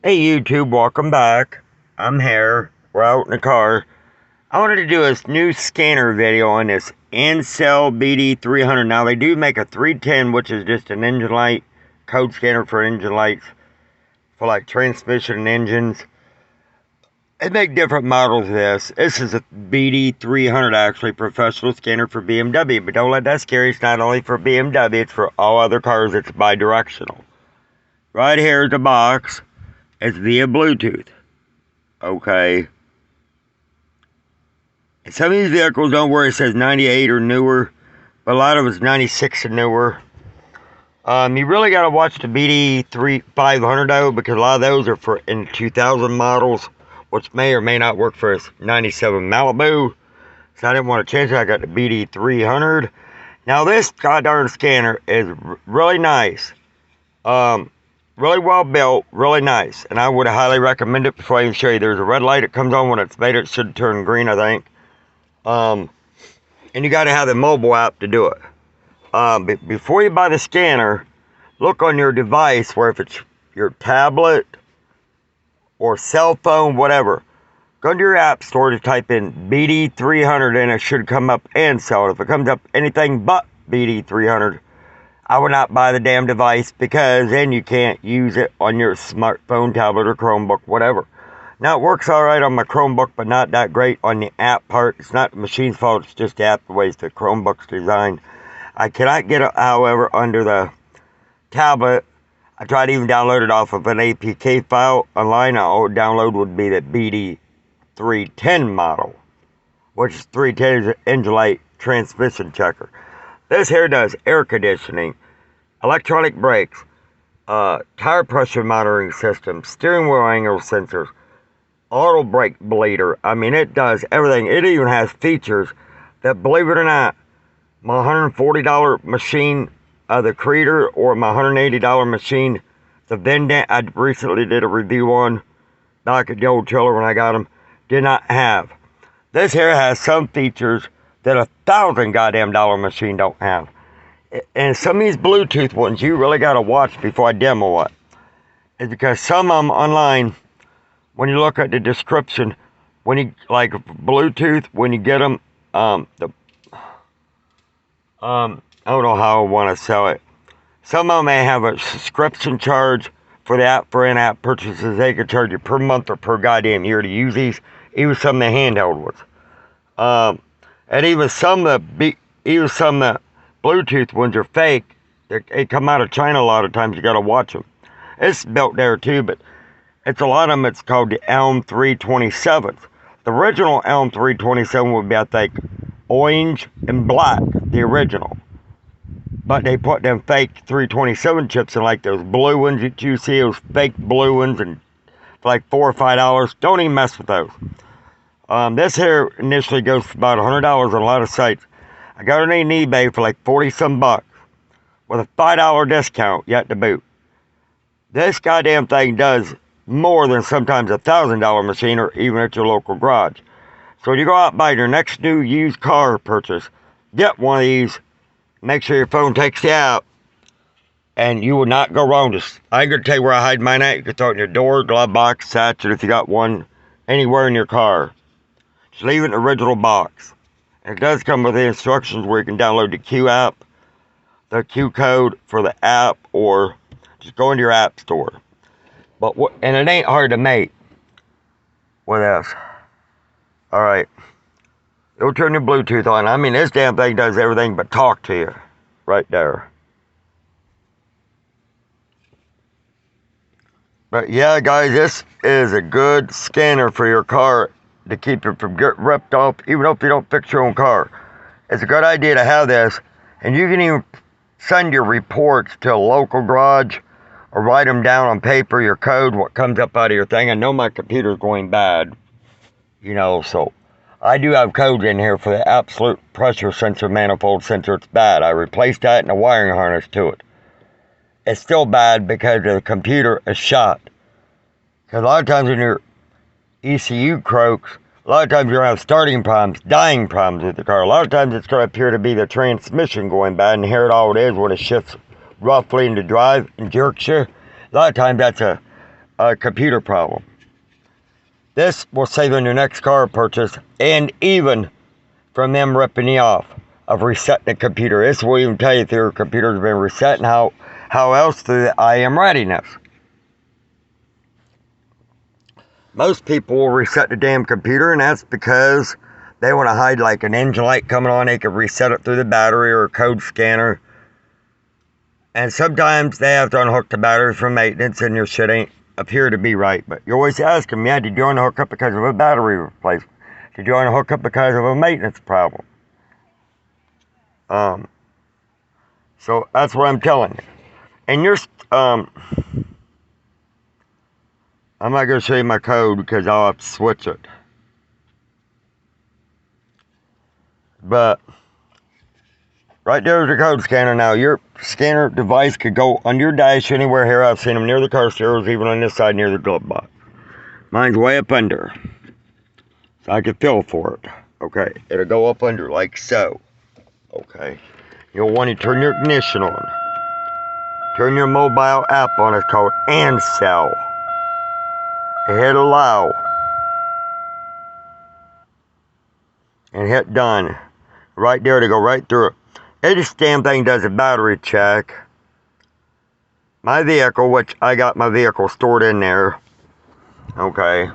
Hey YouTube, welcome back. I'm here. We're out in the car. I wanted to do a new scanner video on this Ancel BD300. Now they do make a 310, which is just an engine light code scanner for engine lights for like transmission and engines. They make different models of this. This is a BD300 actually, professional scanner for BMW. But don't let that scare you. It's not only for BMW, it's for all other cars. It's bi-directional. Right here is the box. It's via Bluetooth. Okay. And some of these vehicles, don't worry, it says 98 or newer, but a lot of it's 96 and newer. You really got to watch the BD500 though, because a lot of those are for in 2000 models, which may or may not work for a 97 Malibu. So I didn't want to change it. I got the BD300. Now this goddamn scanner is really nice. Really well built, really nice, and I would highly recommend it. Before I even show you, there's a red light that comes on when it's made. It should turn green, I think. And you got to have the mobile app to do it. Before you buy the scanner, look on your device, where if it's your tablet or cell phone, whatever, go to your app store to type in BD300 and it should come up ancel. If it comes up anything but BD300, I would not buy the damn device, because then you can't use it on your smartphone, tablet, or Chromebook, whatever. Now, it works alright on my Chromebook, but not that great on the app part. It's not the machine's fault, it's just the app, the way the Chromebook's designed. I cannot get it, however, under the tablet. I tried to even download it off of an APK file online. All download would be the BD310 model, which is 310 is an engine light transmission checker. This here does air conditioning, electronic brakes, tire pressure monitoring system, steering wheel angle sensors, auto brake bleeder. I mean, it does everything. It even has features that, believe it or not, my $140 machine, the Creator, or my $180 machine, the Vendant, I recently did a review on back at the old trailer when I got them, did not have. This here has some features that $1,000 goddamn dollar machine don't have. And some of these Bluetooth ones, you really got to watch before I demo it. It's because some of them online, when you look at the description, when you, like Bluetooth, when you get them, I don't know how I want to sell it. Some of them may have a subscription charge for the app, for in-app purchases. They could charge you per month or per goddamn year to use these. Even some of the handheld ones. And even some of the Bluetooth ones are fake. They come out of China a lot of times. You got to watch them. It's built there too, but it's a lot of them. It's called the Elm 327s. The original Elm 327 would be, I think, orange and black, the original. But they put them fake 327 chips in, like those blue ones that you see, those fake blue ones, and for like $4 or $5. Don't even mess with those. This here initially goes for about $100 on a lot of sites. I got it on eBay for like 40 some bucks with a $5 discount yet to boot. This goddamn thing does more than sometimes a $1,000 machine, or even at your local garage. So when you go out and buy your next new used car purchase, get one of these. Make sure your phone takes the app, and you will not go wrong. I'm going to tell you where I hide mine at. You can throw it in your door, glove box, satchel, if you got one anywhere in your car. Just leave it in the original box. And it does come with the instructions where you can download the Q app, the Q code for the app, or just go into your app store. And it ain't hard to make with this. Alright. It'll turn your Bluetooth on. I mean, this damn thing does everything but talk to you. Right there. But yeah, guys, this is a good scanner for your car to keep it from getting ripped off, even if you don't fix your own car. It's a good idea to have this, and you can even send your reports to a local garage, or write them down on paper, your code, what comes up out of your thing. I know my computer's going bad, so I do have codes in here for the absolute pressure sensor, manifold sensor. It's bad. I replaced that and a wiring harness to it. It's still bad because the computer is shot. Because a lot of times when your ECU croaks, a lot of times you're going to have starting problems, dying problems with the car. A lot of times it's going to appear to be the transmission going bad, and here it all it is when it shifts roughly into drive and jerks you. A lot of times that's a a computer problem. This will save on your next car purchase, and even from them ripping you off of resetting the computer. This will even tell you if your computer's been reset and how else through the IM readiness. Most people will reset the damn computer, and that's because they want to hide like an engine light coming on. They can reset it through the battery or a code scanner. And sometimes they have to unhook the battery from maintenance, and your shit ain't appear to be right. But you always ask them, yeah, did you unhook up because of a battery replacement? Did you unhook up because of a maintenance problem? So that's what I'm telling you. And you're, I'm not going to show you my code because I'll have to switch it. But right there's the code scanner. Now your scanner device could go under your dash anywhere here. I've seen them near the car stereos, even on this side near the glove box. Mine's way up under, so I can feel for it. Okay, it'll go up under like so. Okay, you'll want to turn your ignition on. Turn your mobile app on. It's called ancel. Hit allow. And hit done. Right there to go right through it. This damn thing does a battery check. My vehicle, which I got my vehicle stored in there. Okay.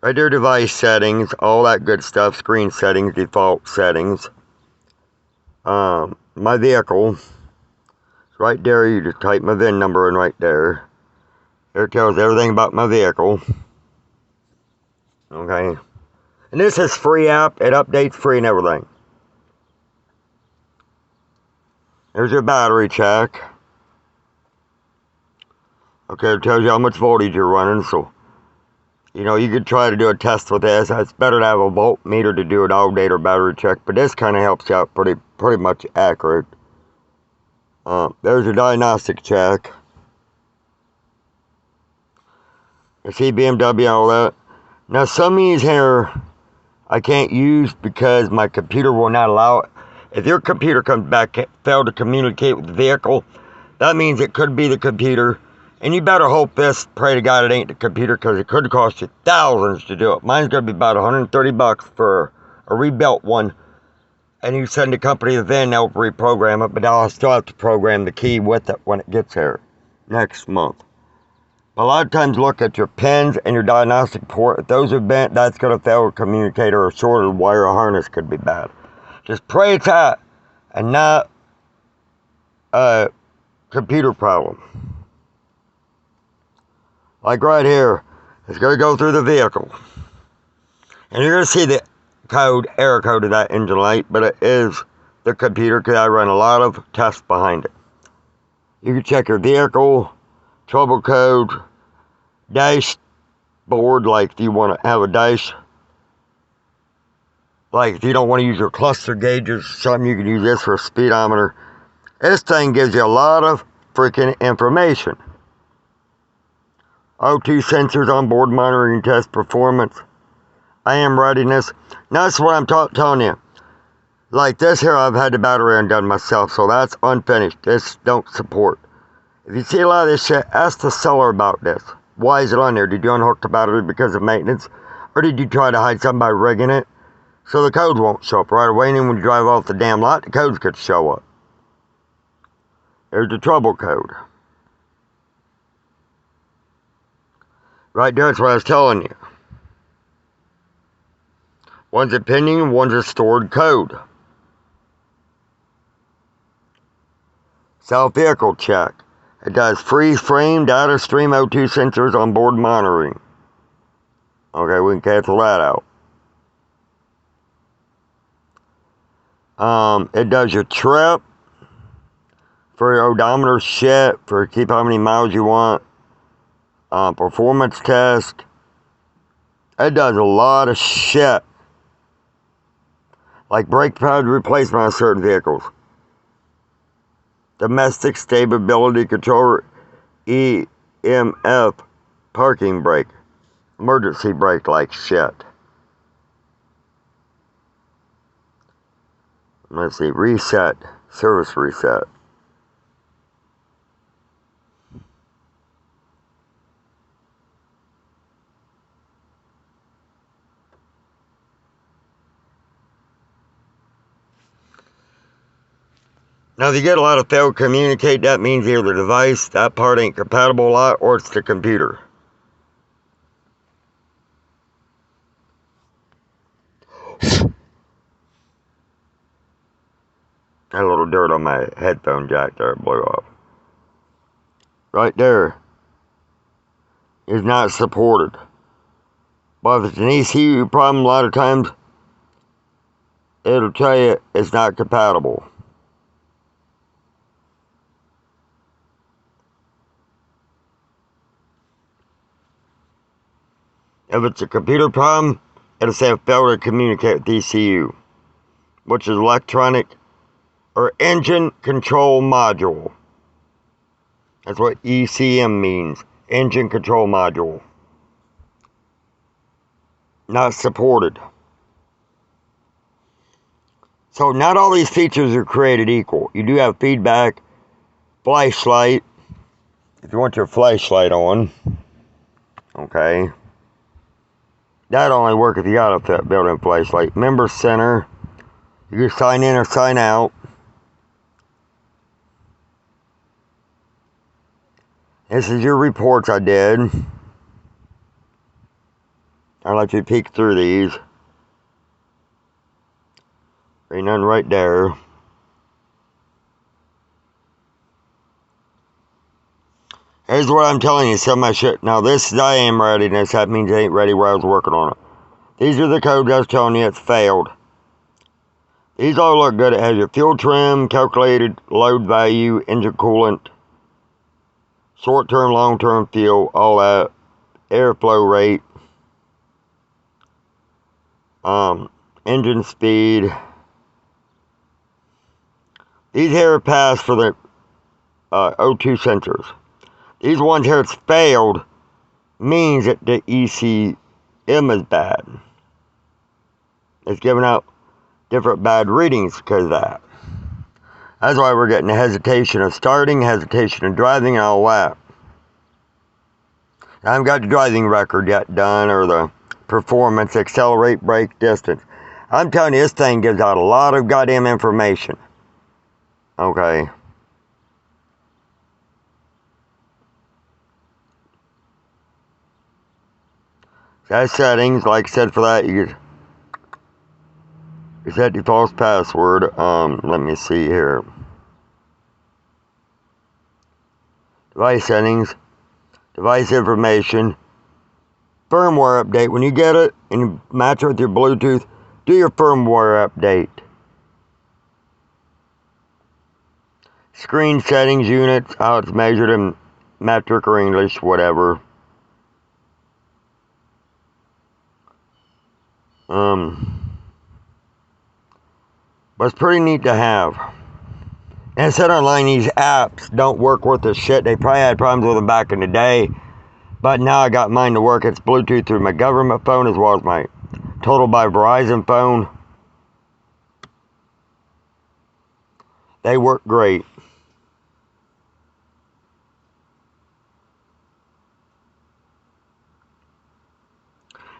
Right there, device settings, all that good stuff. Screen settings, default settings. My vehicle. Right there, you just type my VIN number in right there. It tells everything about my vehicle. Okay. And this is free app. It updates free and everything. There's your battery check. Okay, it tells you how much voltage you're running. So, you know, you could try to do a test with this. It's better to have a voltmeter to do an all-data battery check. But this kind of helps you out pretty much accurate. There's your diagnostic check. You see BMW, all that. Now, some of these here I can't use because my computer will not allow it. If your computer comes back, failed to communicate with the vehicle, that means it could be the computer. And you better hope this, pray to God it ain't the computer, because it could cost you thousands to do it. Mine's going to be about 130 bucks for a rebuilt one. And you send the company the VIN, they'll reprogram it, but I'll still have to program the key with it when it gets here next month. A lot of times look at your pins and your diagnostic port. If those are bent, that's going to fail a communicator or shorted wire or harness could be bad. Just pray it's that and not a computer problem. Like right here, it's going to go through the vehicle. And you're going to see the code, error code of that engine light, but it is the computer because I run a lot of tests behind it. You can check your vehicle, trouble code, dashboard, like if you want to have a dash. Like if you don't want to use your cluster gauges, something you can use this for a speedometer. This thing gives you a lot of freaking information. O2 sensors, onboard monitoring test performance. IM readiness. Now that's what I'm telling you. Like this here, I've had the battery undone myself, so that's unfinished. This don't support. If you see a lot of this shit, ask the seller about this. Why is it on there? Did you unhook the battery because of maintenance? Or did you try to hide something by rigging it? So the code won't show up right away, and then when you drive off the damn lot, the codes could show up. There's the trouble code. Right there, that's what I was telling you. One's a pending, one's a stored code. Self vehicle check. It does freeze frame, data stream, O2 sensors, onboard monitoring. Okay, we can cancel that out. It does your trip, for your odometer shit, for keep how many miles you want. Performance test. It does a lot of shit. Like brake pad replacement on certain vehicles. Domestic stability controller, EMF, parking brake, emergency brake like shit. Let's see, reset, service reset. Now, if you get a lot of failed communicate, that means either the device, that part ain't compatible a lot, or it's the computer. Got a little dirt on my headphone jack there, it blew off. Right there is not supported. But if it's an ECU problem, a lot of times it'll tell you it's not compatible. If it's a computer problem, it'll say failure to communicate with ECU, which is electronic or engine control module. That's what ECM means, engine control module. Not supported. So not all these features are created equal. You do have feedback, flashlight, if you want your flashlight on, okay. That only works if you got a built-in flashlight. Member center, you can sign in or sign out. This is your reports I did. I'll let you peek through these. Ain't nothing right there. Here's what I'm telling you, some of my shit. Now this is I am readiness, that means it ain't ready where I was working on it. These are the codes I was telling you it's failed. These all look good. It has your fuel trim, calculated load value, engine coolant, short-term, long-term fuel, all that, airflow rate, engine speed. These here are passed for the O2 sensors. These ones here it's failed means that the ECM is bad. It's giving out different bad readings because of that. That's why we're getting the hesitation of starting, hesitation of driving, and all that. I haven't got the driving record yet done, or the performance, accelerate, brake, distance. I'm telling you, this thing gives out a lot of goddamn information. Okay. That's settings. Like I said, for that, you set your false password. Let me see here. Device settings, device information, firmware update. When you get it and you match it with your Bluetooth, do your firmware update. Screen settings, units, how it's measured in metric or English, whatever. But it's pretty neat to have. And it said online these apps don't work worth a shit. They probably had problems with them back in the day. But now I got mine to work. It's Bluetooth through my government phone as well as my Total by Verizon phone. They work great.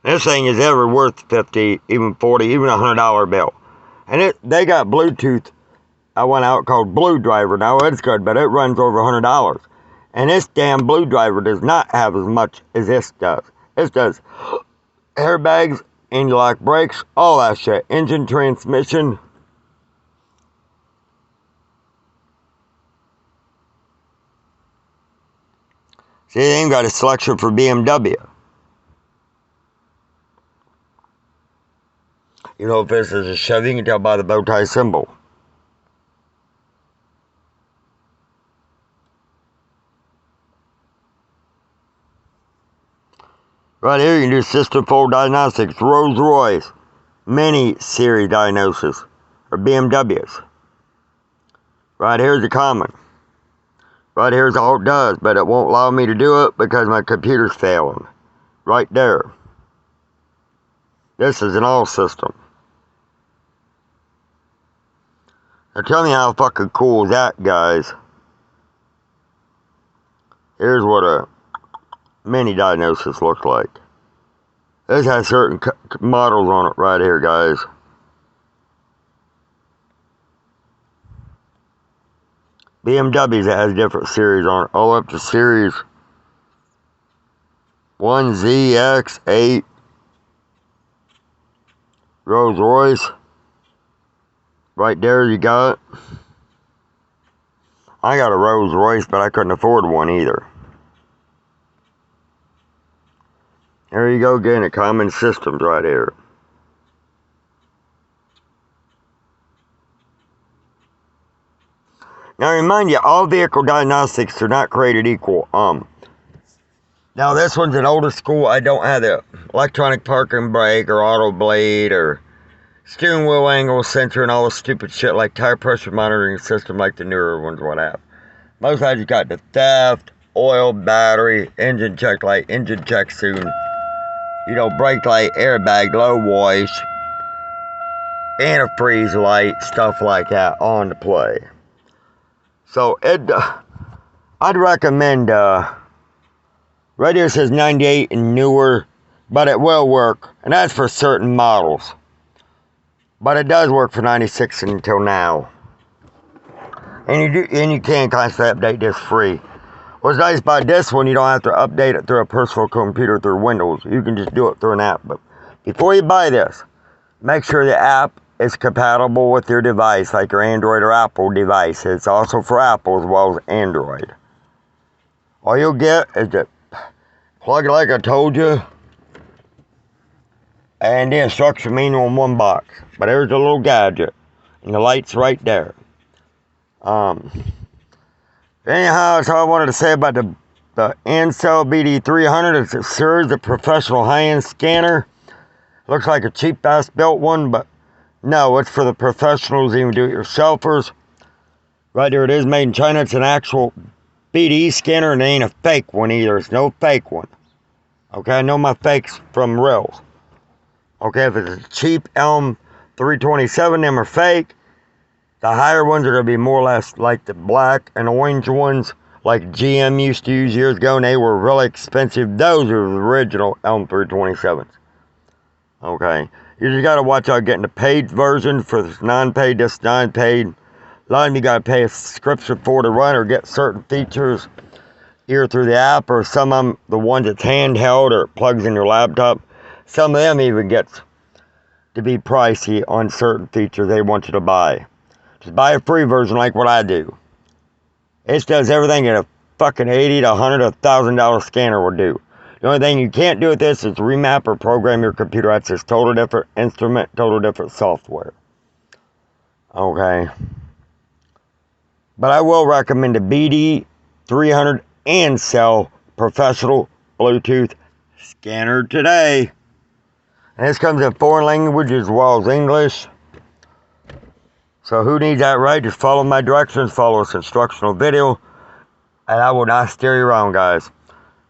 This thing is ever worth 50, even 40, even $100 bill. And they got Bluetooth. I went out called Blue Driver. Now it's good, but it runs over $100. And this damn Blue Driver does not have as much as this does. This does airbags, anti-lock brakes, all that shit. Engine, transmission. See, they ain't got a selection for BMW. You know, if this is a Chevy, you can tell by the bow tie symbol. Right here, you can do system full diagnostics, Rolls Royce, mini series diagnosis, or BMWs. Right here's the common. Right here's all it does, but it won't allow me to do it because my computer's failing. Right there. This is an all system. Now tell me how fucking cool is that, guys. Here's what a mini diagnosis looks like. This has certain models on it right here, guys. BMWs that has different series on it, all up to series 1ZX8. Rolls Royce. Right there you got it. I got a Rolls Royce, but I couldn't afford one either. There you go again, a common systems right here. Now remind you, all vehicle diagnostics are not created equal. Now this one's an older school. I don't have the electronic parking brake or auto blade or steering wheel angle sensor and all the stupid shit like tire pressure monitoring system like the newer ones would have. Most times you got the theft, oil, battery, engine check light, engine check soon. You know, brake light, airbag, low wash, antifreeze light, stuff like that on the play. So I'd recommend, right here says 98 and newer, but it will work, and that's for certain models. But it does work for 96 until now. And you can constantly update this free. What's nice about this one, you don't have to update it through a personal computer through Windows. You can just do it through an app. But before you buy this, make sure the app is compatible with your device, like your Android or Apple device. It's also for Apple as well as Android. All you'll get is the plug it like I told you, and the instruction manual in one box. But there's a little gadget, and the light's right there. Anyhow, that's all I wanted to say about the ancel BD300. It serves a professional high-end scanner. Looks like a cheap-ass built one, but no, it's for the professionals, even do-it-yourselfers. Right there it is, made in China. It's an actual BD scanner, and it ain't a fake one either. It's no fake one. Okay, I know my fakes from reals. Okay, if it's a cheap Elm 327, them are fake. The higher ones are going to be more or less like the black and orange ones like GM used to use years ago, and they were really expensive. Those are the original Elm 327s. Okay, you just got to watch out getting the paid version for this non-paid, this non-paid. A lot of you got to pay a subscription for to run or get certain features either through the app, or some of them, the ones that's handheld or plugs in your laptop. Some of them even gets to be pricey on certain features they want you to buy. Just buy a free version like what I do. It does everything that a fucking $80 to $100 to $1,000 scanner will do. The only thing you can't do with this is remap or program your computer. That's just total different instrument, total different software. Okay. But I will recommend the BD300 ancel professional Bluetooth scanner today. And this comes in foreign languages as well as English. So who needs that, right? Just follow my directions, follow this instructional video, and I will not steer you wrong, guys.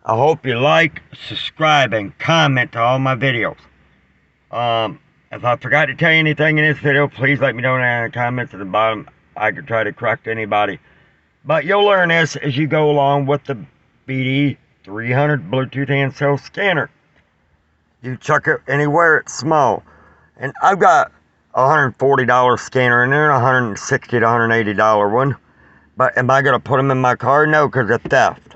I hope you like, subscribe, and comment to all my videos. If I forgot to tell you anything in this video, please let me know in the comments at the bottom. I could try to correct anybody. But you'll learn this as you go along with the BD300 Bluetooth ancel scanner. You chuck it anywhere, it's small. And I've got a $140 scanner and then a $160 to $180 one. But am I going to put them in my car? No, because of theft.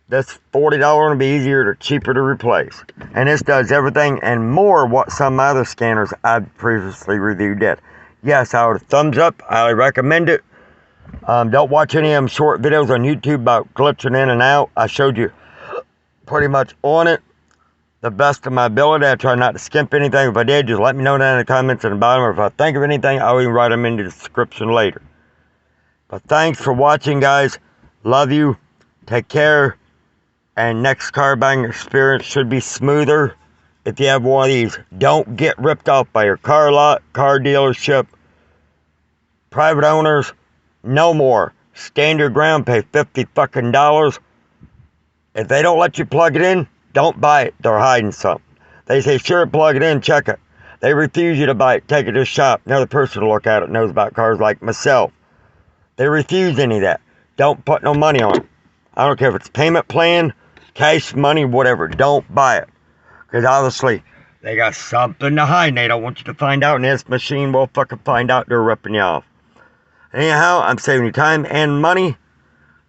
This $40 will be easier or cheaper to replace. And this does everything and more what some other scanners I've previously reviewed did. Yes, I would thumbs up. I highly recommend it. Don't watch any of them short videos on YouTube about glitching in and out. I showed you pretty much on it the best of my ability. I try not to skimp anything. If I did, just let me know down in the comments at the bottom, or if I think of anything, I'll even write them in the description later. But thanks for watching, guys. Love you. Take care. And next car buying experience should be smoother if you have one of these. Don't get ripped off by your car lot, car dealership, private owners. No more. Stand your ground, pay $50 fucking dollars. If they don't let you plug it in, don't buy it. They're hiding something. They say, sure, plug it in, check it. They refuse you to buy it. Take it to the shop. Another person to look at it knows about cars like myself. They refuse any of that. Don't put no money on it. I don't care if it's payment plan, cash money, whatever. Don't buy it. Because obviously, they got something to hide and they don't want you to find out. And this machine will fucking find out they're ripping you off. Anyhow, I'm saving you time and money.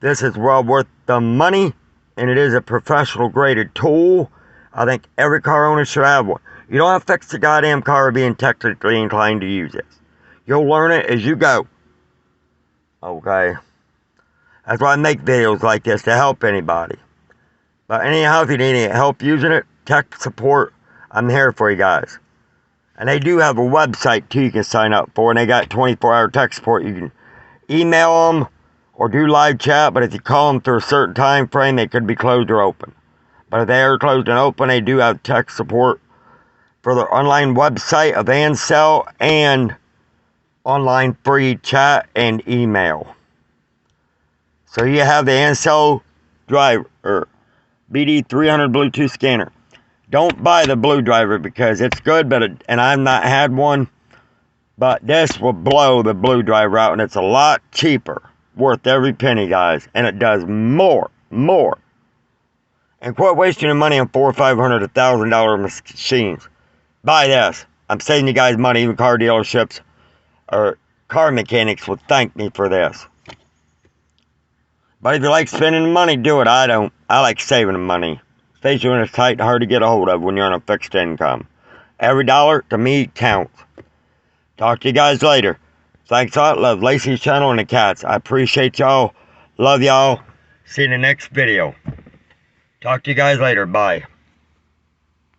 This is well worth the money, and it is a professional graded tool. I think every car owner should have one. You don't have to fix the goddamn car being technically inclined to use this. You'll learn it as you go. Okay? That's why I make videos like this, to help anybody. But anyhow, if you need any help using it, tech support, I'm here for you guys. And they do have a website too you can sign up for, and they got 24-hour tech support. You can email them or do live chat, but if you call them through a certain time frame, they could be closed or open. But if they are closed and open, they do have tech support for their online website of ancel and online free chat and email. So you have the ancel driver, or BD300 Bluetooth scanner. Don't buy the blue driver because it's good, and I've not had one, but this will blow the blue driver out, and it's a lot cheaper, worth every penny, guys, and it does more. And quit wasting your money on $400, $500, $1,000 machines. Buy this. I'm saving you guys money. Even car dealerships or car mechanics will thank me for this. But if you like spending money, do it. I don't. I like saving the money. Especially when it's tight and hard to get a hold of when you're on a fixed income. Every dollar, to me, counts. Talk to you guys later. Thanks a lot. Love Lacey's channel and the cats. I appreciate y'all. Love y'all. See you in the next video. Talk to you guys later. Bye.